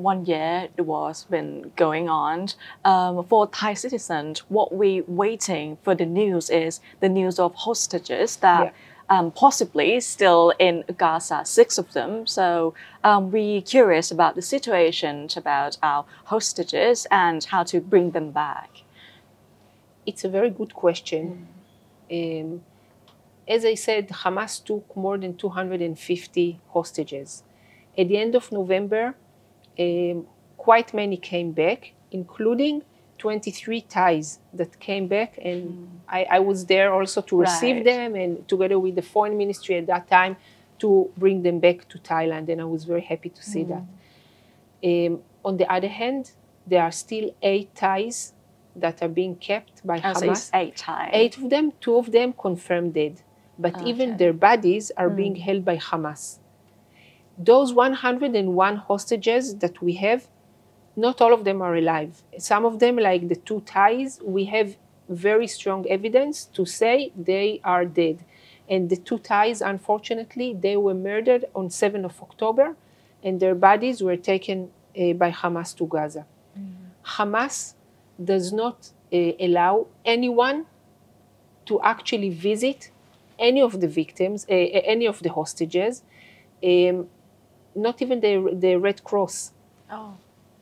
1 year the war's been going on. For Thai citizens, what we're waiting for the news is the news of hostages that possibly still in Gaza, 6 of them. So we're curious about the situation about our hostages and how to bring them back. It's a very good question. As I said, Hamas took more than 250 hostages. At the end of November, quite many came back, including 23 Thais that came back, and I was there also to receive them, and together with the foreign ministry at that time to bring them back to Thailand, and I was very happy to see that. On the other hand, there are still 8 Thais that are being kept by Hamas. 8 Thai. 8 of them, 2 of them confirmed dead, but even their bodies are being held by Hamas. Those 101 hostages that we have, not all of them are alive. Some of them, like the 2 Thais, we have very strong evidence to say they are dead. And the 2 Thais, unfortunately, they were murdered on 7th of October, and their bodies were taken by Hamas to Gaza. Hamas does not allow anyone to actually visit any of the victims, any of the hostages, not even the Red Cross.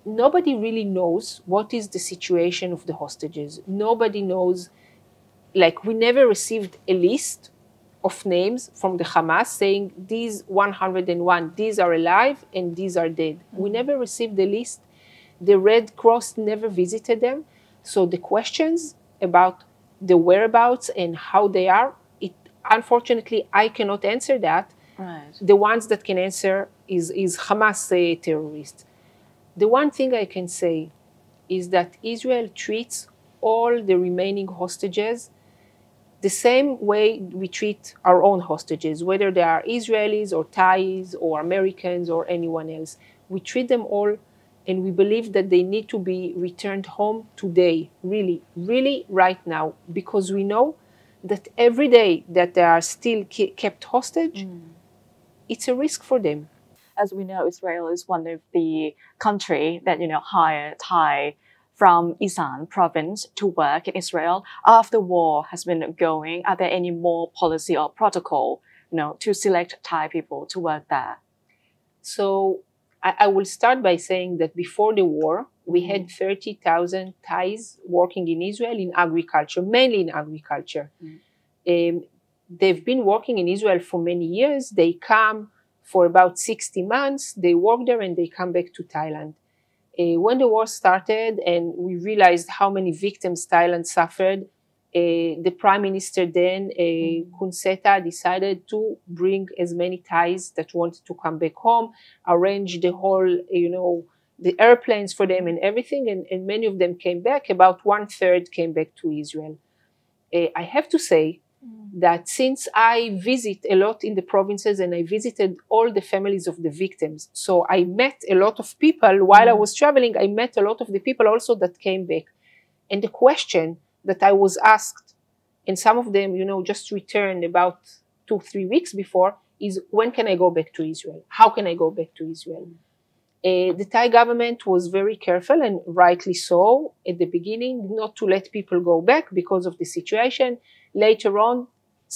Nobody really knows what is the situation of the hostages. Nobody knows, like, we never received a list of names from the Hamas saying these 101, these are alive and these are dead. We never received the list. The Red Cross never visited them. So the questions about the whereabouts and how they are, unfortunately, I cannot answer that. The ones that can answer is Hamas terrorists. The one thing I can say is that Israel treats all the remaining hostages the same way we treat our own hostages, whether they are Israelis or Thais or Americans or anyone else. We treat them all, and we believe that they need to be returned home today, really, really right now, because we know that every day that they are still kept hostage, it's a risk for them. As we know, Israel is one of the countries that, hire Thai from Isan province to work in Israel. After war has been going, are there any more policy or protocol, to select Thai people to work there? So I will start by saying that before the war, we had 30,000 Thais working in Israel in agriculture, mainly in agriculture. They've been working in Israel for many years. They come for about 60 months, they work there, and they come back to Thailand. When the war started and we realized how many victims Thailand suffered, the prime minister then, Kun Seta, decided to bring as many Thais that wanted to come back home, arrange the whole, the airplanes for them and everything, and many of them came back. About 1/3 came back to Israel. I have to say that since I visit a lot in the provinces and I visited all the families of the victims, so I met a lot of people while I was traveling. I met a lot of the people also that came back. And the question that I was asked, and some of them, just returned about 2-3 weeks before, is when can I go back to Israel? How can I go back to Israel? The Thai government was very careful, and rightly so, at the beginning, not to let people go back because of the situation. Later on,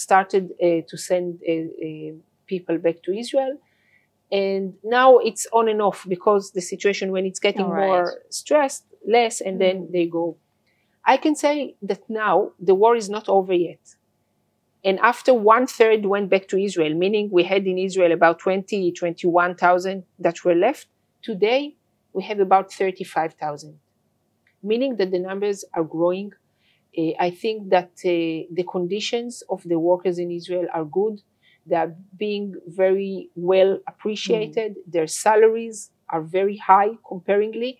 started to send people back to Israel. And now it's on and off because the situation, when it's getting more stressed, less, and then they go. I can say that now the war is not over yet. And after 1/3 went back to Israel, meaning we had in Israel about 21,000 that were left, today we have about 35,000, meaning that the numbers are growing. I think that the conditions of the workers in Israel are good. They are being very well appreciated. Their salaries are very high comparingly.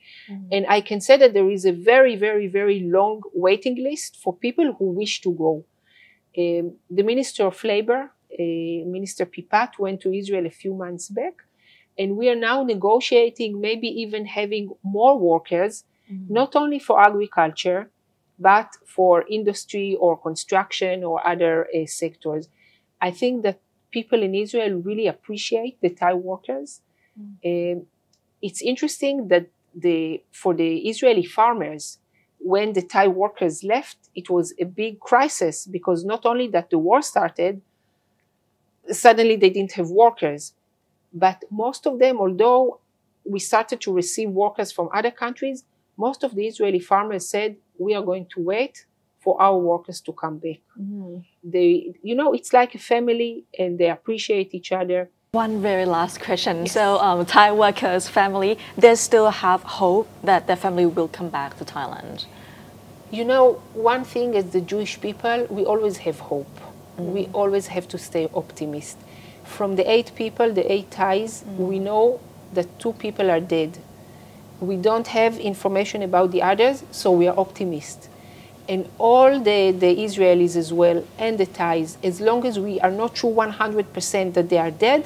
And I can say that there is a very, very, very long waiting list for people who wish to go. The Minister of Labor, Minister Pipat, went to Israel a few months back. And we are now negotiating, maybe even having more workers, not only for agriculture, but for industry or construction or other sectors. I think that people in Israel really appreciate the Thai workers. it's interesting that for the Israeli farmers, when the Thai workers left, it was a big crisis because not only that the war started, suddenly they didn't have workers, but most of them, although we started to receive workers from other countries, most of the Israeli farmers said, we are going to wait for our workers to come back. They, it's like a family and they appreciate each other. One very last question. Yes. So Thai workers' family, they still have hope that their family will come back to Thailand. One thing as the Jewish people, we always have hope. We always have to stay optimist. From the 8 people, the 8 Thais, we know that 2 people are dead. We don't have information about the others, so we are optimists. And all the Israelis as well, and the Thais, as long as we are not sure 100% that they are dead,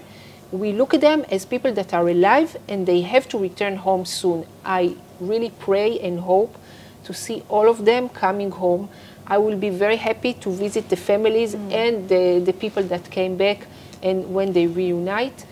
we look at them as people that are alive and they have to return home soon. I really pray and hope to see all of them coming home. I will be very happy to visit the families and the people that came back and when they reunite.